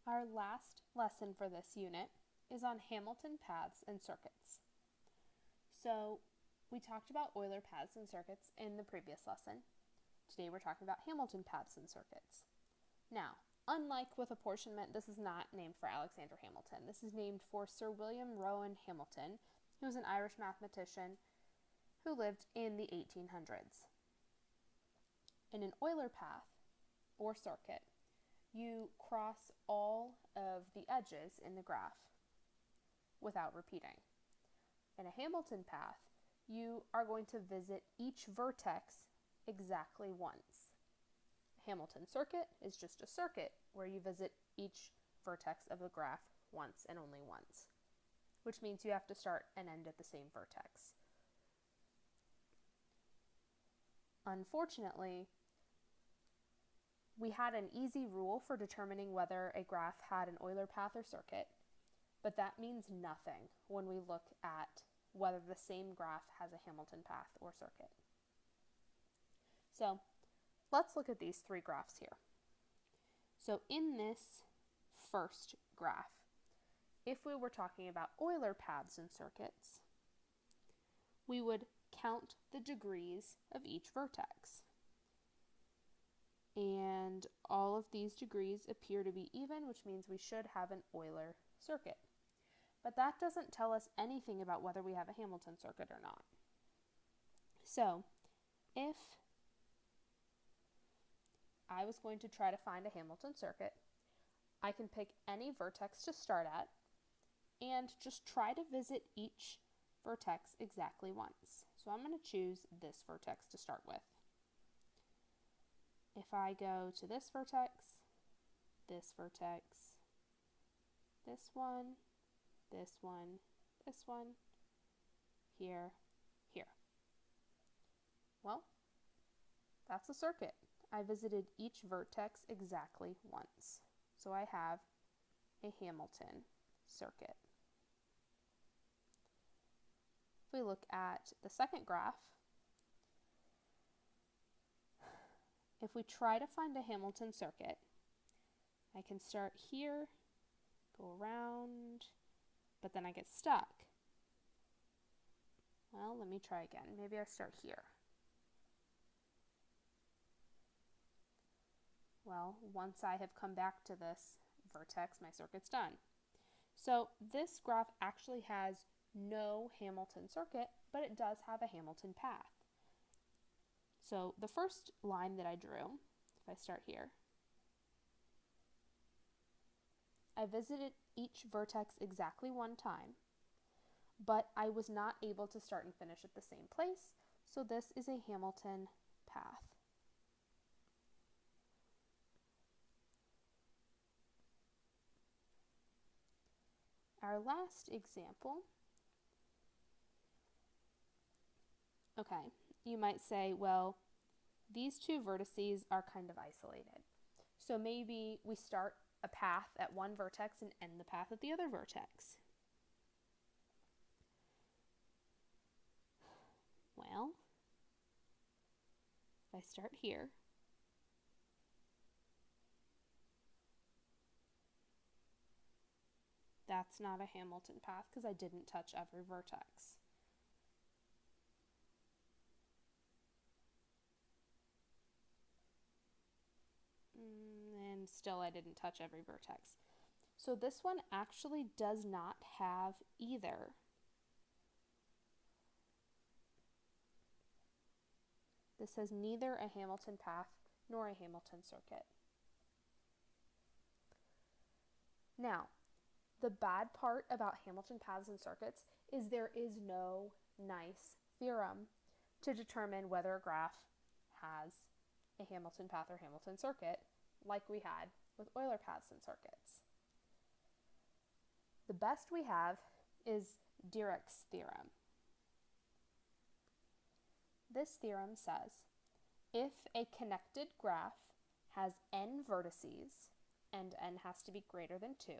Our last lesson for this unit is on Hamilton paths and circuits. So we talked about Euler paths and circuits in the previous lesson. Today we're talking about Hamilton paths and circuits. Now, unlike with apportionment, this is not named for Alexander Hamilton. This is named for Sir William Rowan Hamilton, who was an Irish mathematician who lived in the 1800s. In an Euler path or circuit, you cross all of the edges in the graph without repeating. In a Hamilton path, you are going to visit each vertex exactly once. A Hamilton circuit is just a circuit where you visit each vertex of the graph once and only once, which means you have to start and end at the same vertex. Unfortunately, we had an easy rule for determining whether a graph had an Euler path or circuit, but that means nothing when we look at whether the same graph has a Hamilton path or circuit. So let's look at these three graphs here. So in this first graph, if we were talking about Euler paths and circuits, we would count the degrees of each vertex. And all of these degrees appear to be even, which means we should have an Euler circuit. But that doesn't tell us anything about whether we have a Hamilton circuit or not. So, if I was going to try to find a Hamilton circuit, I can pick any vertex to start at and just try to visit each vertex exactly once. So I'm going to choose this vertex to start with. If I go to this vertex, this vertex, this one, this one, this one, here, here. Well, that's a circuit. I visited each vertex exactly once. So I have a Hamilton circuit. If we look at the second graph, if we try to find a Hamilton circuit, I can start here, go around, but then I get stuck. Well, let me try again. Maybe I start here. Well, once I have come back to this vertex, my circuit's done. So this graph actually has no Hamilton circuit, but it does have a Hamilton path. So the first line that I drew, if I start here, I visited each vertex exactly one time, but I was not able to start and finish at the same place, so this is a Hamilton path. Our last example, okay, you might say, well, these two vertices are kind of isolated. So maybe we start a path at one vertex and end the path at the other vertex. Well, if I start here, that's not a Hamilton path because I didn't touch every vertex. And still I didn't touch every vertex. So this one actually does not have either. This has neither a Hamilton path nor a Hamilton circuit. Now, the bad part about Hamilton paths and circuits is there is no nice theorem to determine whether a graph has a Hamilton path or Hamilton circuit like we had with Euler paths and circuits. The best we have is Diric's theorem. This theorem says, if a connected graph has n vertices, and n has to be greater than 2,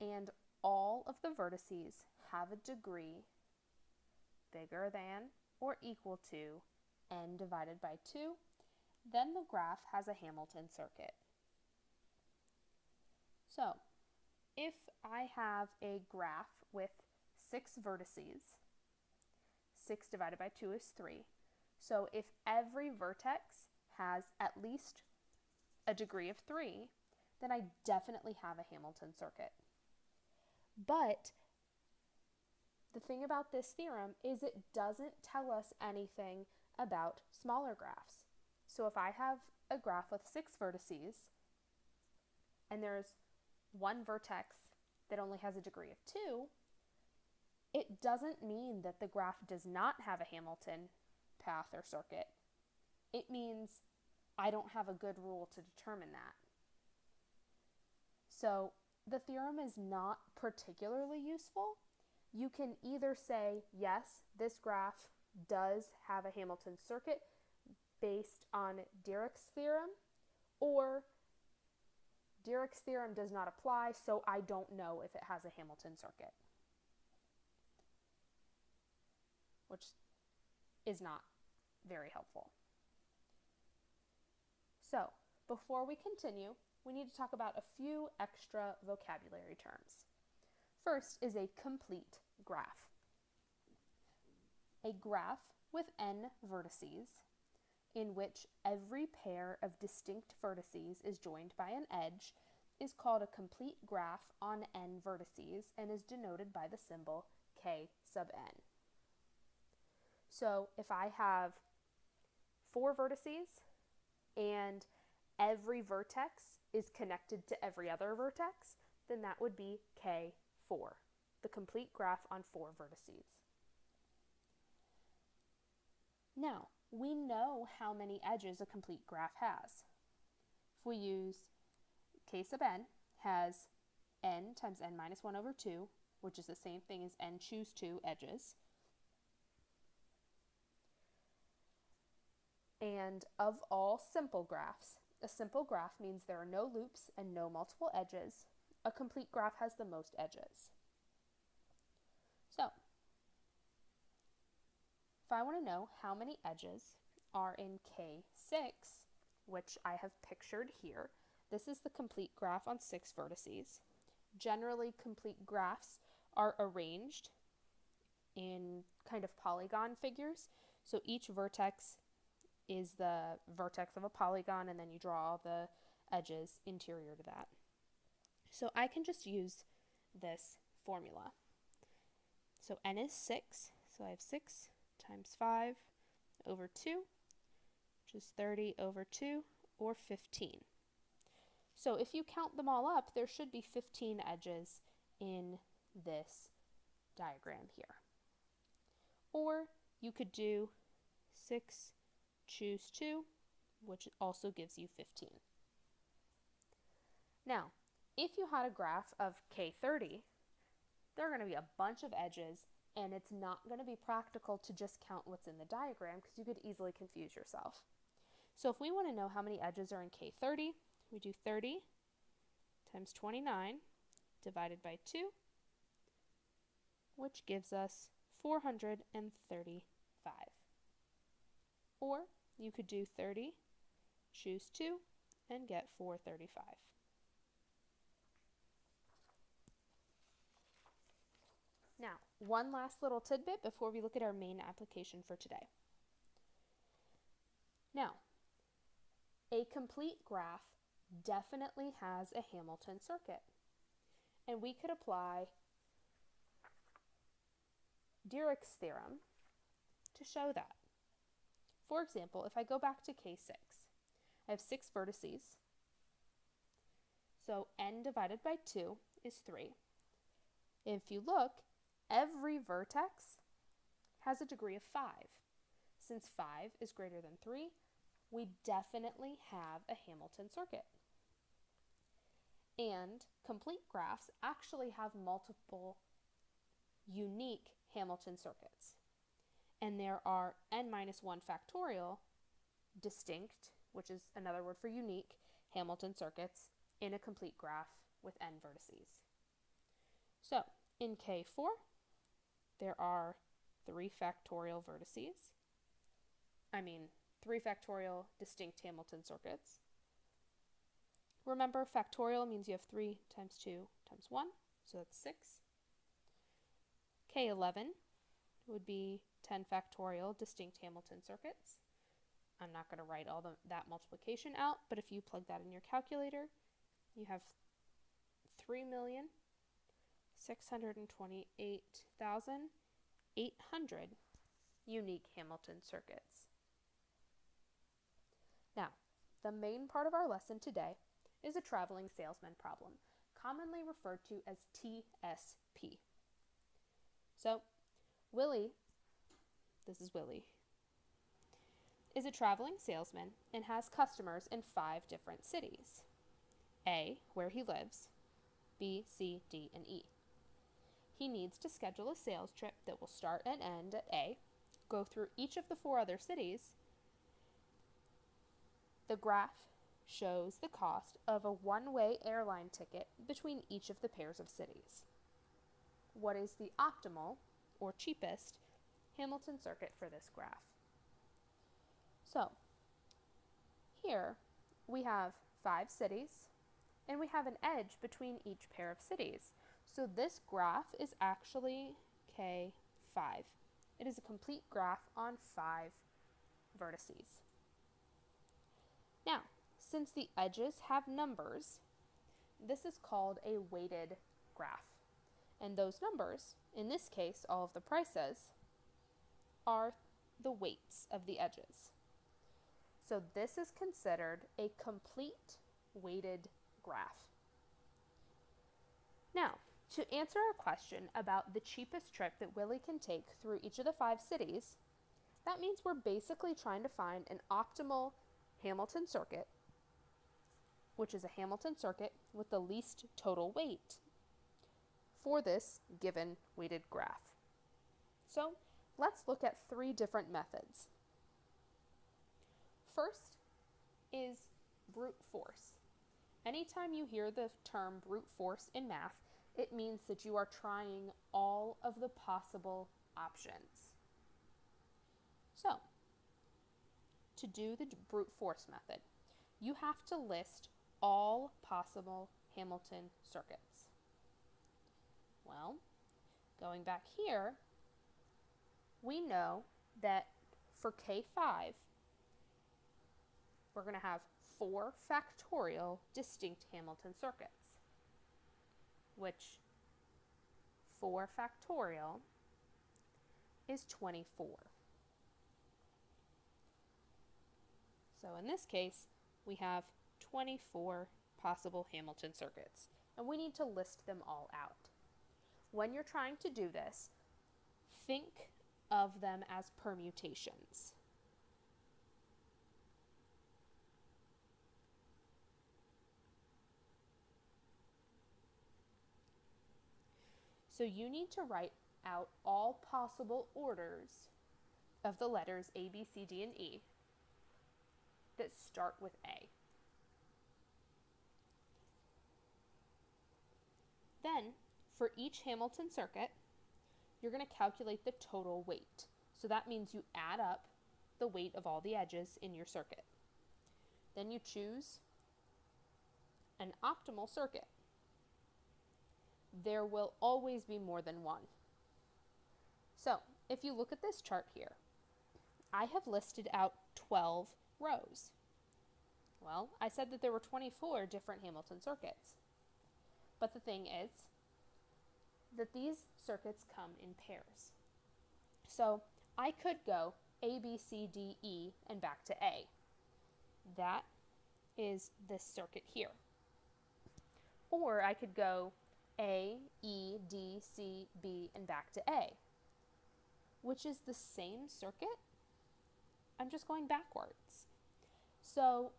and all of the vertices have a degree bigger than or equal to n divided by 2, then the graph has a Hamilton circuit. So if I have a graph with 6 vertices, 6 divided by 2 is 3. So if every vertex has at least a degree of 3, then I definitely have a Hamilton circuit. But the thing about this theorem is it doesn't tell us anything about smaller graphs. So if I have a graph with 6 vertices and there's one vertex that only has a degree of 2, it doesn't mean that the graph does not have a Hamilton path or circuit. It means I don't have a good rule to determine that. So the theorem is not particularly useful. You can either say, yes, this graph does have a Hamilton circuit based on Diric's theorem, or Diric's theorem does not apply, so I don't know if it has a Hamilton circuit, which is not very helpful. So, before we continue, we need to talk about a few extra vocabulary terms. First is a complete graph. A graph with n vertices in which every pair of distinct vertices is joined by an edge is called a complete graph on n vertices and is denoted by the symbol k sub n. So if I have 4 vertices and every vertex is connected to every other vertex, then that would be K4, the complete graph on 4 vertices. Now, we know how many edges a complete graph has. If we use K sub n has n times n minus 1 over 2, which is the same thing as n choose 2 edges. And of all simple graphs, a simple graph means there are no loops and no multiple edges. A complete graph has the most edges. So, if I want to know how many edges are in K6, which I have pictured here, this is the complete graph on 6 vertices. Generally, complete graphs are arranged in kind of polygon figures. So each vertex is the vertex of a polygon, and then you draw the edges interior to that. So I can just use this formula. So n is 6, so I have 6 times 5 over 2, which is 30 over 2, or 15. So if you count them all up, there should be 15 edges in this diagram here. Or you could do 6 choose 2, which also gives you 15. Now, if you had a graph of K30, there are going to be a bunch of edges, and it's not going to be practical to just count what's in the diagram because you could easily confuse yourself. So if we want to know how many edges are in K30, we do 30 times 29 divided by 2, which gives us 435. Or you could do 30, choose 2, and get 435. Now, one last little tidbit before we look at our main application for today. Now, a complete graph definitely has a Hamilton circuit, and we could apply Diric's theorem to show that. For example, if I go back to K6, I have 6 vertices, so n divided by 2 is 3. If you look, every vertex has a degree of 5. Since 5 is greater than 3, we definitely have a Hamilton circuit. And complete graphs actually have multiple unique Hamilton circuits. And there are n minus 1 factorial distinct, which is another word for unique, Hamilton circuits in a complete graph with n vertices. So in K4, there are 3 factorial distinct Hamilton circuits. Remember, factorial means you have 3 times 2 times 1, so that's 6. K11 would be 10 factorial distinct Hamilton circuits. I'm not going to write all that multiplication out, but if you plug that in your calculator, you have 3,628,800 unique Hamilton circuits. Now, the main part of our lesson today is a traveling salesman problem, commonly referred to as TSP. So, Willie, this is Willie, is a traveling salesman and has customers in 5 different cities. A, where he lives, B, C, D, and E. He needs to schedule a sales trip that will start and end at A, go through each of the 4 other cities. The graph shows the cost of a one-way airline ticket between each of the pairs of cities. What is the optimal, or cheapest, Hamilton circuit for this graph? So, here we have 5 cities, and we have an edge between each pair of cities. So this graph is actually K5. It is a complete graph on 5 vertices. Now, since the edges have numbers, this is called a weighted graph. And those numbers, in this case, all of the prices, are the weights of the edges. So this is considered a complete weighted graph. Now, to answer our question about the cheapest trip that Willie can take through each of the 5 cities, that means we're basically trying to find an optimal Hamilton circuit, which is a Hamilton circuit with the least total weight for this given weighted graph. So let's look at 3 different methods. First is brute force. Anytime you hear the term brute force in math, it means that you are trying all of the possible options. So, to do the brute force method, you have to list all possible Hamilton circuits. Well, going back here, we know that for K5, we're going to have 4 factorial distinct Hamilton circuits, which 4 factorial is 24. So in this case, we have 24 possible Hamilton circuits, and we need to list them all out. When you're trying to do this, think of them as permutations. So you need to write out all possible orders of the letters A, B, C, D, and E that start with A. Then, for each Hamilton circuit, you're going to calculate the total weight. So that means you add up the weight of all the edges in your circuit. Then you choose an optimal circuit. There will always be more than one. So, if you look at this chart here, I have listed out 12 rows. Well, I said that there were 24 different Hamilton circuits. But the thing is that these circuits come in pairs. So I could go A, B, C, D, E, and back to A. That is this circuit here. Or I could go A, E, D, C, B, and back to A, which is the same circuit. I'm just going backwards. So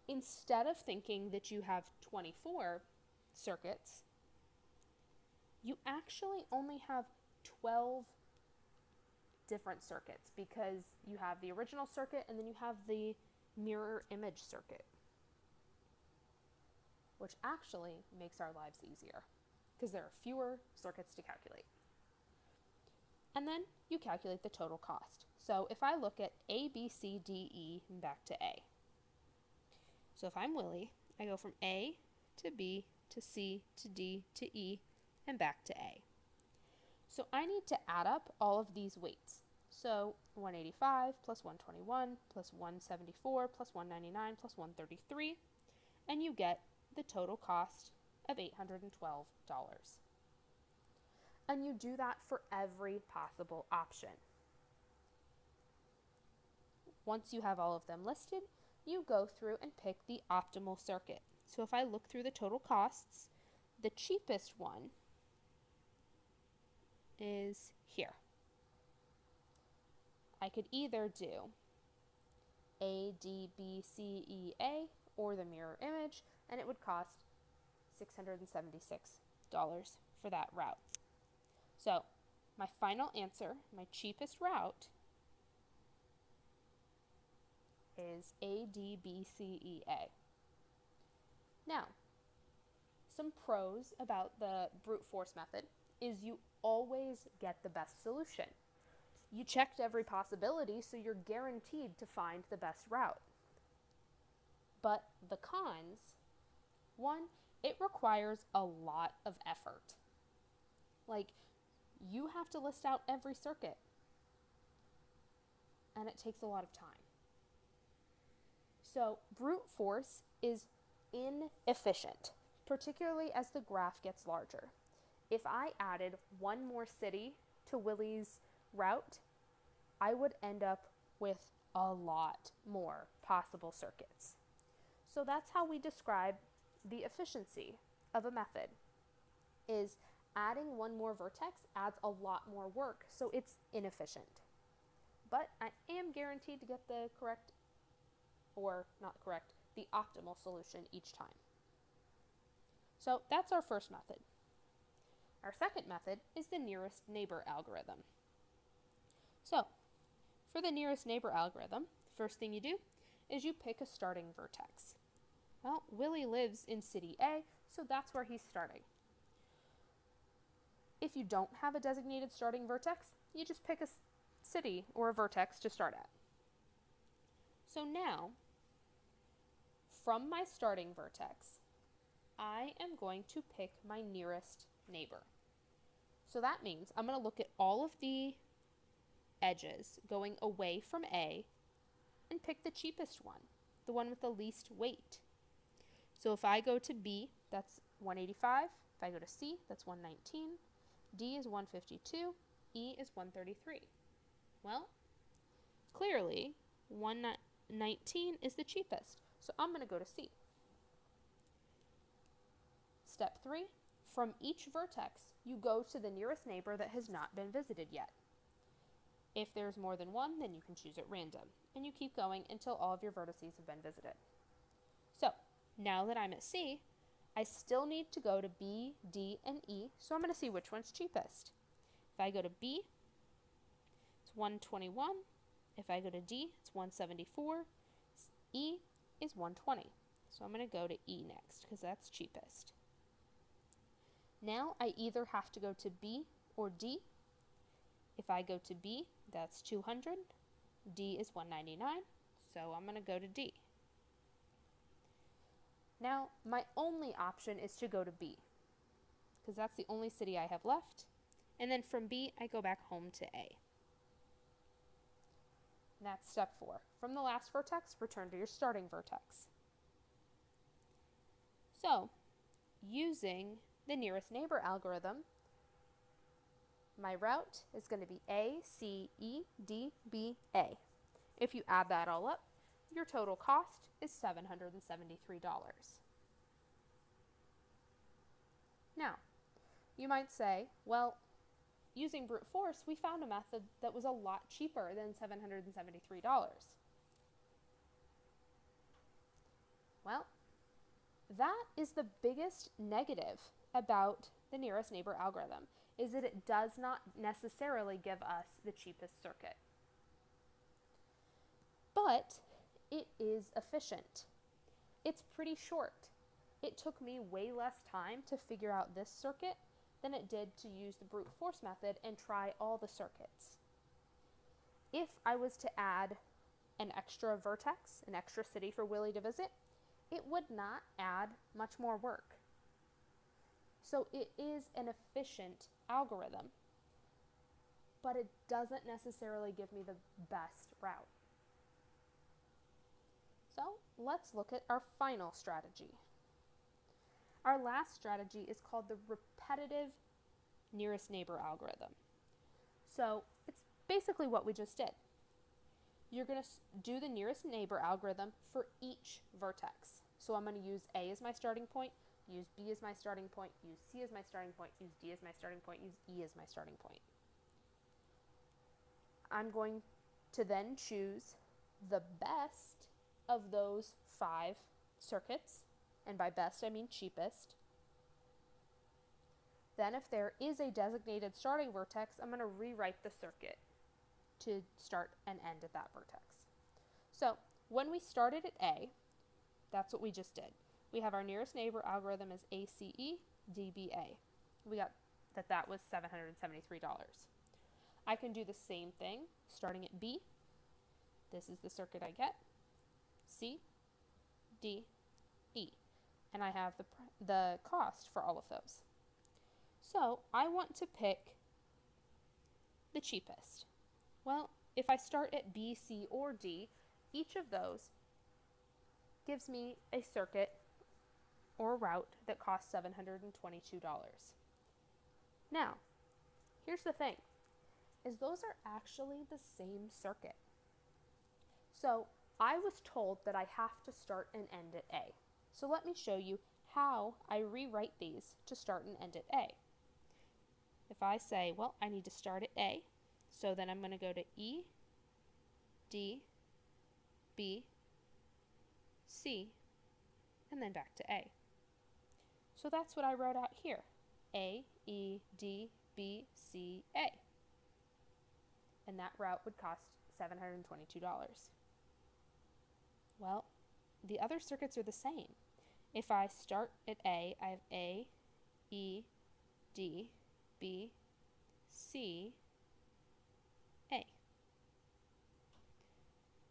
instead of thinking that you have 24 circuits, you actually only have 12 different circuits, because you have the original circuit and then you have the mirror image circuit, which actually makes our lives easier because there are fewer circuits to calculate. And then you calculate the total cost. So if I look at A, B, C, D, E, and back to A. So if I'm Willie I go from A to B to C to D to E and back to A. So I need to add up all of these weights. So 185 plus 121 plus 174 plus 199 plus 133, and you get the total cost of $812. And you do that for every possible option. Once you have all of them listed, you go through and pick the optimal circuit. So if I look through the total costs, the cheapest one is here. I could either do A, D, B, C, E, A, or the mirror image, and it would cost $676 for that route. So my final answer, my cheapest route, is A, D, B, C, E, A. Now, some pros about the brute force method is you always get the best solution. You checked every possibility, so you're guaranteed to find the best route. But the cons, one, it requires a lot of effort. Like, you have to list out every circuit, and it takes a lot of time. So brute force is inefficient, particularly as the graph gets larger. If I added one more city to Willie's route, I would end up with a lot more possible circuits. So that's how we describe the efficiency of a method, is adding one more vertex adds a lot more work, so it's inefficient. But I am guaranteed to get the correct, or not correct, the optimal solution each time. So that's our first method. Our second method is the nearest neighbor algorithm. So, for the nearest neighbor algorithm, first thing you do is you pick a starting vertex. Well, Willie lives in city A, so that's where he's starting. If you don't have a designated starting vertex, you just pick a city or a vertex to start at. So now, from my starting vertex, I am going to pick my nearest neighbor. So that means I'm going to look at all of the edges going away from A and pick the cheapest one, the one with the least weight. So if I go to B, that's 185. If I go to C, that's 119. D is 152. E is 133. Well, clearly 119 is the cheapest, so I'm going to go to C. Step 3, from each vertex, you go to the nearest neighbor that has not been visited yet. If there's more than one, then you can choose at random, and you keep going until all of your vertices have been visited. So, now that I'm at C, I still need to go to B, D, and E, so I'm going to see which one's cheapest. If I go to B, it's 121. If I go to D, it's 174. E is 120. So I'm going to go to E next, because that's cheapest. Now I either have to go to B or D. If I go to B, that's 200. D is 199, so I'm going to go to D. Now, my only option is to go to B, because that's the only city I have left. And then from B, I go back home to A. And that's step 4. From the last vertex, return to your starting vertex. So, using the nearest neighbor algorithm, my route is going to be A, C, E, D, B, A. If you add that all up, your total cost is $773. Now, you might say, well, using brute force, we found a method that was a lot cheaper than $773. Well, that is the biggest negative about the nearest neighbor algorithm, is that it does not necessarily give us the cheapest circuit. But it is efficient. It's pretty short. It took me way less time to figure out this circuit than it did to use the brute force method and try all the circuits. If I was to add an extra vertex, an extra city for Willie to visit, it would not add much more work. So it is an efficient algorithm, but it doesn't necessarily give me the best route. So let's look at our final strategy. Our last strategy is called the repetitive nearest neighbor algorithm. So it's basically what we just did. You're going to do the nearest neighbor algorithm for each vertex. So I'm going to use A as my starting point, use B as my starting point, use C as my starting point, use D as my starting point, use E as my starting point. I'm going to then choose the best of those 5 circuits, and by best I mean cheapest. Then if there is a designated starting vertex, I'm going to rewrite the circuit to start and end at that vertex. So when we started at A, that's what we just did. We have our nearest neighbor algorithm as ACE DBA. We got that was $773. I can do the same thing starting at B. This is the circuit I get. C, D, E. And I have the cost for all of those. So I want to pick the cheapest. Well, if I start at B, C, or D, each of those gives me a circuit or route that costs $722. Now, here's the thing, is those are actually the same circuit. So I was told that I have to start and end at A. So let me show you how I rewrite these to start and end at A. If I say, well, I need to start at A, so then I'm going to go to E, D, B, C, and then back to A. So that's what I wrote out here. A, E, D, B, C, A. And that route would cost $722. Well, the other circuits are the same. If I start at A, I have A, E, D, B, C, A.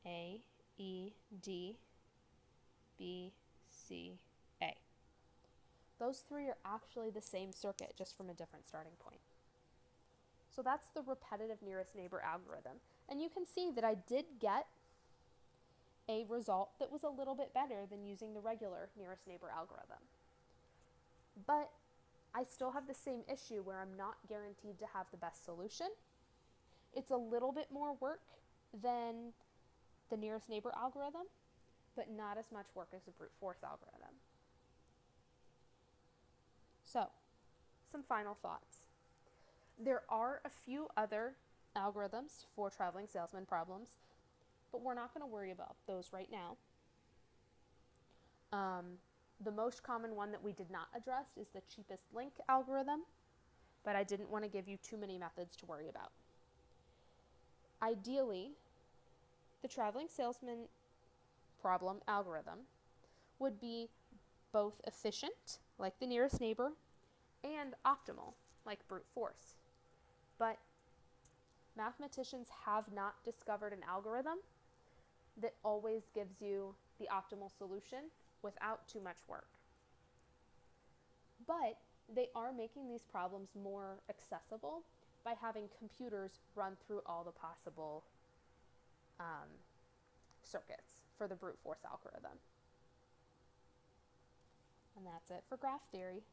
A, E, D, B, C, A. Those 3 are actually the same circuit, just from a different starting point. So that's the repetitive nearest neighbor algorithm. And you can see that I did get a result that was a little bit better than using the regular nearest neighbor algorithm. But I still have the same issue where I'm not guaranteed to have the best solution. It's a little bit more work than the nearest neighbor algorithm, but not as much work as the brute force algorithm. So, some final thoughts. There are a few other algorithms for traveling salesman problems, but we're not going to worry about those right now. The most common one that we did not address is the cheapest link algorithm, but I didn't want to give you too many methods to worry about. Ideally, the traveling salesman problem algorithm would be both efficient, like the nearest neighbor, and optimal, like brute force. But mathematicians have not discovered an algorithm that always gives you the optimal solution without too much work. But they are making these problems more accessible by having computers run through all the possible circuits for the brute force algorithm. And that's it for graph theory.